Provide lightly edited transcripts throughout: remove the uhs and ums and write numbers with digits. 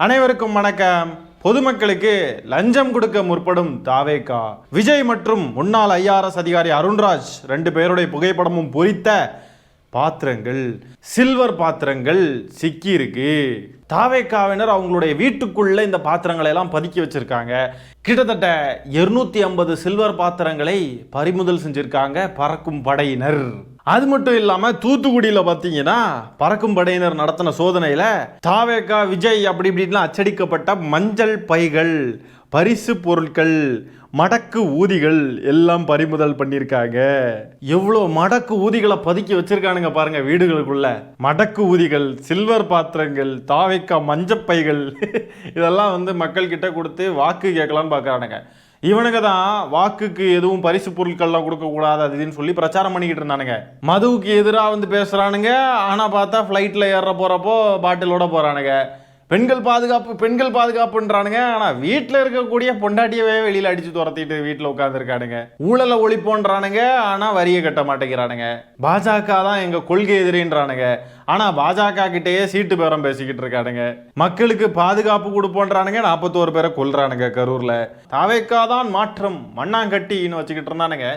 அனைவருக்கும் வணக்கம். பொதுமக்களுக்கு லஞ்சம் கொடுக்க முற்படும் தாவேகா. விஜய் மற்றும் முன்னாள் ஐஆர்எஸ் அதிகாரி அருண்ராஜ் 2 பேருடைய புகைப்படமும் பொறித்த பாத்திரங்கள், சில்வர் பாத்திரங்கள் சிக்கி இருக்கு. தாவேகாவினர் அவங்களுடைய வீட்டுக்குள்ள இந்த பாத்திரங்களை எல்லாம் பதுக்கி வச்சிருக்காங்க. கிட்டத்தட்ட 250 சில்வர் பாத்திரங்களை பறிமுதல் செஞ்சிருக்காங்க பறக்கும் படையினர். அது மட்டும் இல்லாம தூத்துக்குடியில பாத்தீங்கன்னா பறக்கும் படையினர் நடத்தின சோதனையில தாவேகா விஜய் அப்படி இப்படின்லாம் அச்சடிக்கப்பட்ட மஞ்சள் பைகள், பரிசு பொருட்கள், மடக்கு ஊதிகள் எல்லாம் பறிமுதல் பண்ணியிருக்காங்க. எவ்வளோ மடக்கு ஊதிகளை பதுக்கி வச்சிருக்கானுங்க பாருங்க வீடுகளுக்குள்ள. மடக்கு ஊதிகள், சில்வர் பாத்திரங்கள், தாவேகா மஞ்சப்பைகள் இதெல்லாம் மக்கள் கிட்ட கொடுத்து வாக்கு கேட்கலான்னு பார்க்கறானுங்க. இவனுங்க தான் வாக்குக்கு எதுவும் பரிசு பொருட்கள்லாம் கொடுக்கக்கூடாது அதுன்னு சொல்லி பிரச்சாரம் பண்ணிக்கிட்டு இருந்தானுங்க. மதுவுக்கு எதிராக பேசுறானுங்க. ஆனா பார்த்தா ஃப்ளைட்ல ஏற போறப்போ பாட்டிலோட போறானுங்க. பெண்கள் பாதுகாப்பு பெண்கள் பாதுகாப்புன்றானுங்க. ஆனால் வீட்டில் இருக்கக்கூடிய பொண்டாட்டியவே வெளியில் அடித்து துரத்திட்டு வீட்டில் உட்காந்துருக்கானுங்க. ஊழலை ஒழிப்போன்றானுங்க. ஆனால் வரியை கட்ட மாட்டேங்கிறானுங்க. பாஜக தான் எங்கள் கொள்கை எதிரின்றானுங்க. ஆனால் பாஜக கிட்டேயே சீட்டு பேரம் பேசிக்கிட்டு இருக்கானுங்க. மக்களுக்கு பாதுகாப்பு கொடுப்போன்றானுங்க. 41 பேரை கொல்றானுங்க கரூரில். தாவேகா தான் மாற்றம் மண்ணாங்கட்டின்னு வச்சுக்கிட்டு இருந்தானுங்க.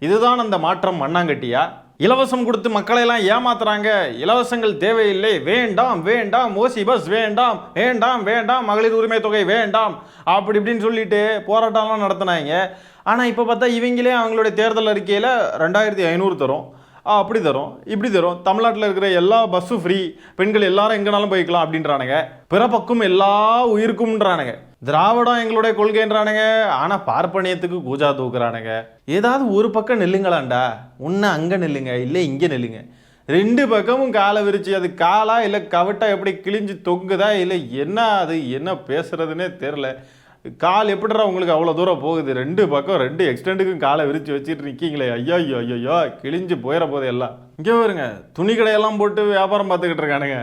இதுதான் அந்த மாற்றம் மண்ணாங்கட்டியா? இலவசம் கொடுத்து மக்களை எல்லாம் ஏமாத்துறாங்க. இலவசங்கள் தேவையில்லை, வேண்டாம் வேண்டாம், ஓசி பஸ் வேண்டாம் வேண்டாம் வேண்டாம், மகளிர் உரிமை தொகை வேண்டாம் அப்படி இப்படின்னு சொல்லிட்டு போராட்டம்லாம் நடத்தினாங்க. ஆனால் இப்போ பார்த்தா இவங்களே அவங்களுடைய தேர்தல் அறிக்கையில் 2500 தரும், அப்படி தரும், இப்படி தரும், தமிழ்நாட்டில் இருக்கிற எல்லா பஸ்ஸும் ஃப்ரீ, பெண்கள் எல்லாரும் எங்கேனாலும் போய்க்கலாம் அப்படின்றானுங்க. பிறப்பக்கும் எல்லா உயிருக்கும்ன்றானுங்க. திராவிடம் எங்களுடைய கொள்கைன்றானுங்க. ஆனால் பார்ப்பனியத்துக்கு கூஜா தூக்குறானுங்க. ஏதாவது ஒரு பக்கம் நெல்லுங்களாண்டா, ஒன்று அங்கே நெல்லுங்க, இல்லை இங்கே நெல்லுங்க. 2 பக்கமும் காலை விரிச்சு, அது காலா இல்லை கவட்டா எப்படி கிழிஞ்சு தொங்குதா இல்லை என்ன, அது என்ன பேசுறதுன்னே தெரில. கால் எப்படிடா உங்களுக்கு அவ்வளோ தூரம் போகுது? 2 பக்கம் 2 எக்ஸ்டெண்டுக்கும் காலை விரிச்சு வச்சுட்டு நிற்கிங்களே. ஐயோ ஐயோ ஐயோ, கிழிஞ்சு போயிட போகுது எல்லாம். இங்கே வருங்க, துணி கடையெல்லாம் போட்டு வியாபாரம் பார்த்துக்கிட்டு இருக்கானுங்க.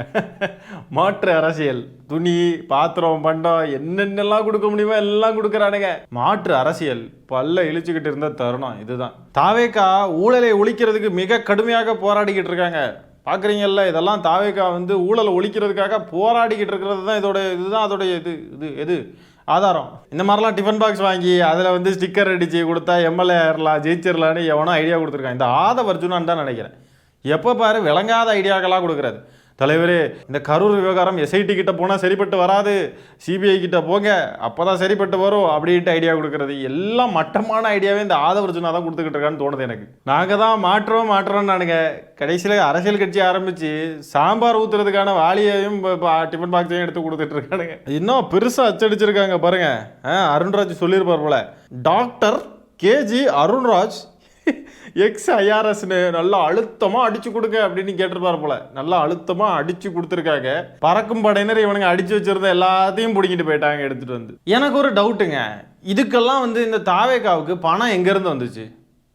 மாற்று அரசியல், துணி, பாத்திரம், பண்டம் என்னென்னலாம் கொடுக்க முடியுமோ எல்லாம் கொடுக்குறானுங்க. மாற்று அரசியல் பல்ல இழிச்சுக்கிட்டு இருந்த தருணம் இதுதான். தாவேகா ஊழலை ஒழிக்கிறதுக்கு மிக கடுமையாக போராடிக்கிட்டு இருக்காங்க. பார்க்குறீங்கல்ல, இதெல்லாம் தாவேகா ஊழலை ஒழிக்கிறதுக்காக போராடிக்கிட்டு இருக்கிறது தான் இதுதான் அதோடைய எது ஆதாரம். இந்த மாதிரிலாம் டிஃபன் பாக்ஸ் வாங்கி அதில் ஸ்டிக்கர் அடித்து கொடுத்தா எம்எல்ஏ ஆயிரலாம், ஜெயிச்சிடலான்னு எவனோ ஐடியா கொடுத்துருக்கான். இந்த ஆதவ அர்ஜுனான்னு தான் நினைக்கிறேன். எப்போ பாரு விளங்காத ஐடியாக்களாக கொடுக்குறாரு. தலைவரே, இந்த கரூர் விவகாரம் எஸ்ஐடி கிட்ட போனால் சரிப்பட்டு வராது, சிபிஐ கிட்ட போங்க அப்போ தான் சரிப்பட்டு வரும் அப்படின்ட்டு ஐடியா கொடுக்குறது. எல்லாம் மட்டமான ஐடியாவே இந்த ஆதவ அர்ஜுனா தான் கொடுத்துக்கிட்டு இருக்கான்னு தோணுது எனக்கு. நாங்கள் தான் மாற்றோம் நானுங்க. கடைசியில் அரசியல் கட்சி ஆரம்பித்து சாம்பார் ஊற்றுறதுக்கான வாளியையும் டிஃபன் பாக்ஸையும் எடுத்து கொடுத்துட்டு இருக்கானுங்க. இன்னும் பெருசாக அச்சடிச்சிருக்காங்க பாருங்க. அருண்ராஜ் சொல்லியிருப்பார் போல, டாக்டர் கேஜி அருண்ராஜ் எக்ஸ் ஐஆர்எஸ்னு நல்லா அழுத்தமாக அடிச்சு கொடுங்க அப்படின்னு கேட்டிருப்பாரு போல. நல்லா அழுத்தமாக அடிச்சு கொடுத்துருக்காங்க. பறக்கும் படையினர் இவனுங்க அடிச்சு வச்சிருந்த எல்லாத்தையும் பிடிக்கிட்டு போயிட்டாங்க எடுத்துட்டு எனக்கு ஒரு டவுட்டுங்க, இதுக்கெல்லாம் இந்த தாவேகாவுக்கு பணம் எங்கேருந்து வந்துச்சு?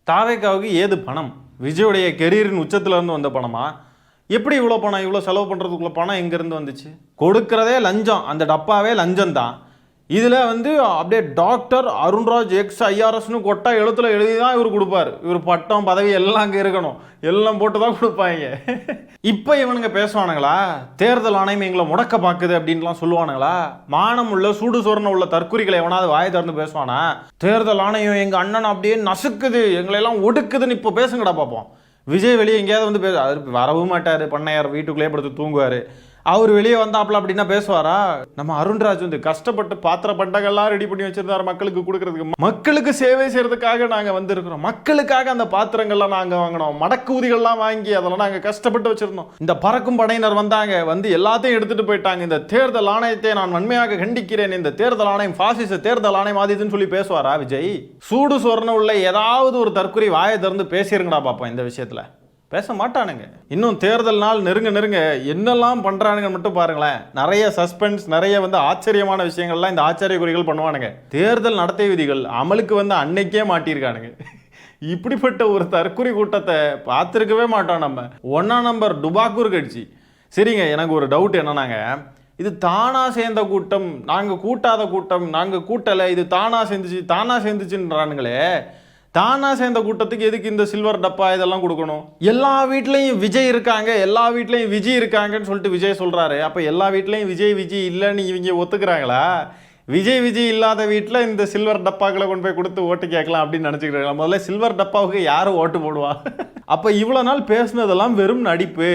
தாவேகாவுக்கு ஏது பணம்? விஜயோடைய கெரியரின் உச்சத்துல இருந்து வந்த பணமா? எப்படி இவ்வளோ பணம், இவ்வளோ செலவு பண்ணுறதுக்குள்ள பணம் எங்கேருந்து வந்துச்சு? கொடுக்குறதே லஞ்சம், அந்த டப்பாவே லஞ்சம் தான். இதில் அப்படியே டாக்டர் அருண்ராஜ் எக்ஸ் ஐஆர்எஸ்னு கொட்டா எழுத்துல எழுதி தான் இவர் கொடுப்பார். இவர் பட்டம் பதவி எல்லாம் அங்கே இருக்கணும், எல்லாம் போட்டு தான் கொடுப்பாங்க. இப்போ இவனுங்க பேசுவானுங்களா, தேர்தல் ஆணையம் எங்களை முடக்க பார்க்குது அப்படின்லாம் சொல்லுவானுங்களா? மானம் உள்ள சூடு சொரண உள்ள தற்குறிகளை எவனாவது வாயை திறந்து பேசுவானா? தேர்தல் ஆணையம் எங்கள் அண்ணன் அப்படியே நசுக்குது, எங்களெல்லாம் ஒடுக்குதுன்னு இப்போ பேசுங்கடா பார்ப்போம். விஜய் வெளியே எங்கேயாவது பேச, அது வரவும் மாட்டார், பண்ணையார் வீட்டுக்குள்ளேயே படுத்து தூங்குவார். அவர் வெளியே வந்தாப்புல அப்படின்னா பேசுவாரா? நம்ம அருண்ராஜ் கஷ்டப்பட்டு பாத்திர பண்டங்கள்லாம் ரெடி பண்ணி வச்சிருந்தாரு மக்களுக்கு கொடுக்கறதுக்கு. மக்களுக்கு சேவை செய்யறதுக்காக நாங்கள் வந்திருக்கிறோம். மக்களுக்காக அந்த பாத்திரங்கள்லாம் நாங்கள் வாங்கினோம், மடக்கு ஊதிகள்லாம் வாங்கி அதெல்லாம் நாங்கள் கஷ்டப்பட்டு வச்சிருந்தோம். இந்த பறக்கும் படையினர் வந்தாங்க, எல்லாத்தையும் எடுத்துட்டு போயிட்டாங்க. இந்த தேர்தல் ஆணையத்தை நான் வன்மையாக கண்டிக்கிறேன். இந்த தேர்தல் ஆணையம் பாசிச தேர்தல் ஆணையம் ஆதிதுன்னு சொல்லி பேசுவாரா விஜய்? சூடு சொரண உள்ள ஏதாவது ஒரு தற்கொலை வாயை திறந்து பேசிருங்கடா பாப்போம். இந்த விஷயத்துல பேச மாட்டானுங்க. இன்னும் தேர்தல் நாள் நெருங்க என்னெல்லாம் பண்றானுங்க மட்டும் பாருங்களேன். நிறைய சஸ்பென்ஸ், நிறைய ஆச்சரியமான விஷயங்கள்லாம் இந்த ஆச்சரிய குறிகள் பண்ணுவானுங்க. தேர்தல் நடத்தை விதிகள் அமலுக்கு அன்னைக்கே மாட்டியிருக்கானுங்க. இப்படிப்பட்ட ஒரு தற்கொலை கூட்டத்தை பார்த்துருக்கவே மாட்டோம் நம்ம. 1ஆம் நம்பர் டுபாக்கூர் கட்சி. சரிங்க, எனக்கு ஒரு டவுட் என்னன்னாங்க, இது தானா சேர்ந்த கூட்டம், நாங்கள் கூட்டாத கூட்டம், நாங்கள் கூட்டலை, இது தானா சேர்ந்துச்சுன்றானுங்களே. தானா சேர்ந்த கூட்டத்துக்கு எதுக்கு இந்த சில்வர் டப்பா இதெல்லாம் கொடுக்கணும்? எல்லா வீட்லயும் விஜய் இருக்காங்க, எல்லா வீட்லயும் விஜய் இருக்காங்கன்னு சொல்லிட்டு விஜய் சொல்றாரு. அப்ப எல்லா வீட்லயும் விஜய் இல்லைன்னு இவங்க ஒத்துக்கிறாங்களா? விஜய் இல்லாத வீட்டில் இந்த சில்வர் டப்பாக்களை கொண்டு போய் கொடுத்து ஓட்டு கேட்கலாம் அப்படின்னு நினச்சிக்கிறாங்களா? முதல்ல சில்வர் டப்பாவுக்கு யாரும் ஓட்டு போடுவா? அப்போ இவ்வளோ நாள் பேசுனதெல்லாம் வெறும் நடிப்பு.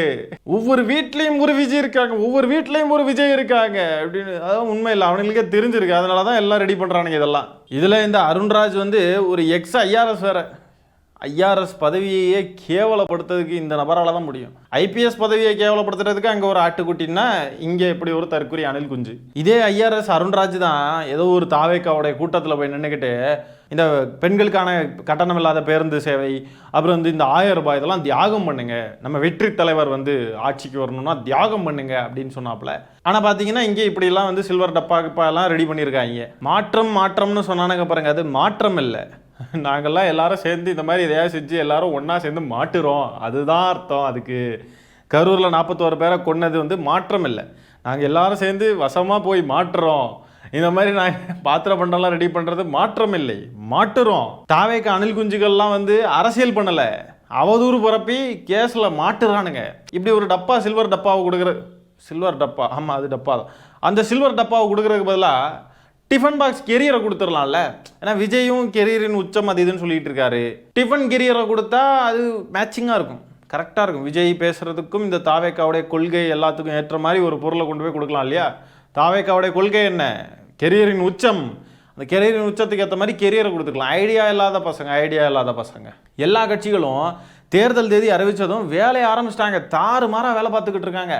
ஒவ்வொரு வீட்லேயும் ஒரு விஜய் இருக்காங்க, ஒவ்வொரு வீட்லேயும் ஒரு விஜய் இருக்காங்க அப்படின்னு அதான் உண்மை இல்லை, அவனுங்களுக்கே தெரிஞ்சிருக்கு. அதனால தான் எல்லாம் ரெடி பண்ணுறானுங்க இதெல்லாம். இதில் இந்த அருண்ராஜ் வந்து ஒரு எக்ஸ் ஐஆர்எஸ் வேற. ஐஆர்எஸ் பதவியையே கேவலப்படுத்துறதுக்கு இந்த நபரால் தான் முடியும். ஐபிஎஸ் பதவியை கேவலப்படுத்துறதுக்கு அங்கே ஒரு ஆட்டுக்குட்டின்னா இங்கே இப்படி ஒரு தற்குறி அணில் குஞ்சு. இதே ஐஆர்எஸ் அருண்ராஜ் தான் ஏதோ ஒரு தாவேக்காவுடைய கூட்டத்தில் போய் நின்றுக்கிட்டு இந்த பெண்களுக்கான கட்டணம் இல்லாத பேருந்து சேவை, அப்புறம் வந்து இந்த 1000 ரூபாய் இதெல்லாம் தியாகம் பண்ணுங்க, நம்ம வெற்றி தலைவர் வந்து ஆட்சிக்கு வரணும்னா தியாகம் பண்ணுங்க அப்படின்னு சொன்னாப்புல. ஆனால் பார்த்தீங்கன்னா இங்கே இப்படிலாம் வந்து சில்வர் டப்பா எல்லாம் ரெடி பண்ணியிருக்காங்க. மாற்றம்னு சொன்னானுங்க பாருங்க, அது மாற்றம் இல்லை. நாங்கள்லாம் எல்லாரும் சேர்ந்து இந்த மாதிரி எதையாவது செஞ்சு எல்லாரும் ஒன்றா சேர்ந்து மாட்டுறோம், அதுதான் அர்த்தம். அதுக்கு கரூரில் 41 பேரை கொன்னது வந்து மாற்றம் இல்லை. நாங்கள் எல்லாரும் சேர்ந்து வசமாக போய் மாட்டுறோம். இந்த மாதிரி நாங்கள் பாத்திர பண்டம்லாம் ரெடி பண்ணுறது மாற்றம் இல்லை, மாட்டுறோம். தாவேக்கு அணில் குஞ்சுகள்லாம் வந்து அரசியல் பண்ணலை, அவதூறு பரப்பி கேஸில் மாட்டுறானுங்க. இப்படி ஒரு டப்பா சில்வர் டப்பாவை கொடுக்குற சில்வர் டப்பா, ஆமாம் அது டப்பா தான். அந்த சில்வர் டப்பாவை கொடுக்குறதுக்கு பதிலாக டிஃபன் பாக்ஸ் கெரியரை கொடுத்துடலாம்ல. ஏன்னா விஜயும் கெரியரின் உச்சம் அது இதுன்னு சொல்லிட்டு இருக்காரு. டிஃபன் கெரியரை கொடுத்தா அது மேட்சிங்காக இருக்கும், கரெக்டாக இருக்கும். விஜய் பேசுகிறதுக்கும் இந்த தாவேக்காவுடைய கொள்கை எல்லாத்துக்கும் ஏற்ற மாதிரி ஒரு பொருளை கொண்டு போய் கொடுக்கலாம் இல்லையா? தாவேக்காவுடைய கொள்கை என்ன? கெரியரின் உச்சம். அந்த கெரியரின் உச்சத்துக்கு ஏற்ற மாதிரி கெரியரை கொடுத்துக்கலாம். ஐடியா இல்லாத பசங்க எல்லா கட்சிகளும் தேர்தல் தேதி அறிவித்ததும் வேலையை ஆரம்பிச்சிட்டாங்க, தாறுமாறாக வேலை பார்த்துக்கிட்டு இருக்காங்க.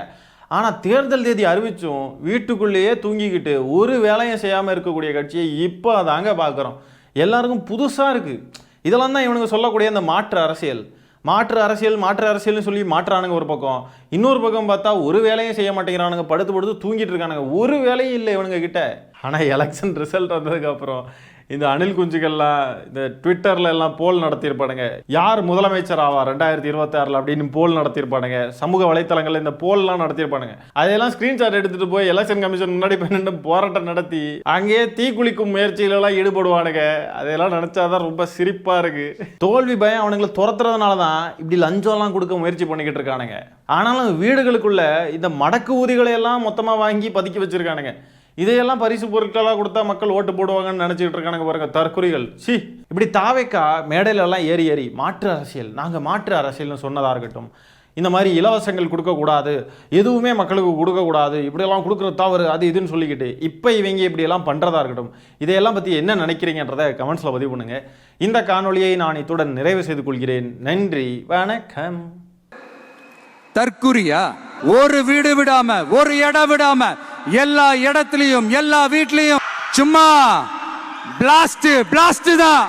ஆனால் தேர்தல் தேதி அறிவிச்சும் வீட்டுக்குள்ளேயே தூங்கிக்கிட்டு ஒரு வேலையும் செய்யாமல் இருக்கக்கூடிய கட்சியை இப்போ தாங்க பார்க்குறோம். எல்லாருக்கும் புதுசாக இருக்குது. இதெல்லாம் தான் இவனுங்க சொல்லக்கூடிய அந்த மாற்று அரசியல்னு சொல்லி மாற்றுறானுங்க ஒரு பக்கம். இன்னொரு பக்கம் பார்த்தா ஒரு வேலையும் செய்ய மாட்டேங்கிறானுங்க, படுத்து தூங்கிட்டு இருக்கானுங்க, ஒரு வேலையும் இல்லை இவனுங்க கிட்ட. ஆனால் எலெக்ஷன் ரிசல்ட் வந்ததுக்கப்புறம் இந்த அணில் குஞ்சுகள்லாம் இந்த ட்விட்டரில் எல்லாம் போல் நடத்தியிருப்பானுங்க, யார் முதலமைச்சர் ஆவா 2026 அப்படின்னு போல் நடத்தியிருப்பானுங்க. சமூக வலைத்தளங்களில் இந்த போல்லாம் நடத்தியிருப்பானுங்க. அதையெல்லாம் ஸ்க்ரீன்ஷாட் எடுத்துகிட்டு போய் எலெக்ஷன் கமிஷன் முன்னாடி போய் நின்று போராட்டம் நடத்தி அங்கேயே தீக்குளிக்கும் முயற்சிகளெல்லாம் ஈடுபடுவானுங்க. அதையெல்லாம் நினச்சாதான் ரொம்ப சிரிப்பாக இருக்குது. தோல்வி பயம் அவனுங்களை துரத்துறதுனால தான் இப்படி லஞ்சம்லாம் கொடுக்க முயற்சி பண்ணிக்கிட்டு இருக்கானுங்க. ஆனாலும் வீடுகளுக்குள்ள இந்த மடக்கு ஊதிகளை எல்லாம் மொத்தமாக வாங்கி பதுக்கி வச்சிருக்கானுங்க. இதையெல்லாம் பரிசு பொருட்களாக கொடுத்தா மக்கள் ஓட்டு போடுவாங்கன்னு நினச்சிக்கிட்டு இருக்கானுங்க பாருங்க, தற்குறிகள். இப்படி தாவேக்கா மேடையிலெல்லாம் ஏறி நாங்கள் மாற்று அரசியல்னு சொன்னதாக இருக்கட்டும், இந்த மாதிரி இலவசங்கள் கொடுக்கக்கூடாது, எதுவுமே மக்களுக்கு கொடுக்கக்கூடாது, இப்படியெல்லாம் கொடுக்குறது தவறு, அது இதுன்னு சொல்லிக்கிட்டு இப்போ இவங்க இப்படியெல்லாம் பண்ணுறதா இருக்கட்டும், இதையெல்லாம் பற்றி என்ன நினைக்கிறீங்கன்றதை கமெண்ட்ஸில் பதிவு பண்ணுங்க. இந்த காணொலியை நான் இத்துடன் நிறைவு செய்து கொள்கிறேன். நன்றி, வணக்கம். தற்குறியா? ஒரு வீடு விடாம, ஒரு இடம் விடாம, எல்லா இடத்துலயும் எல்லா வீட்லயும் சும்மா பிளாஸ்ட் தான்.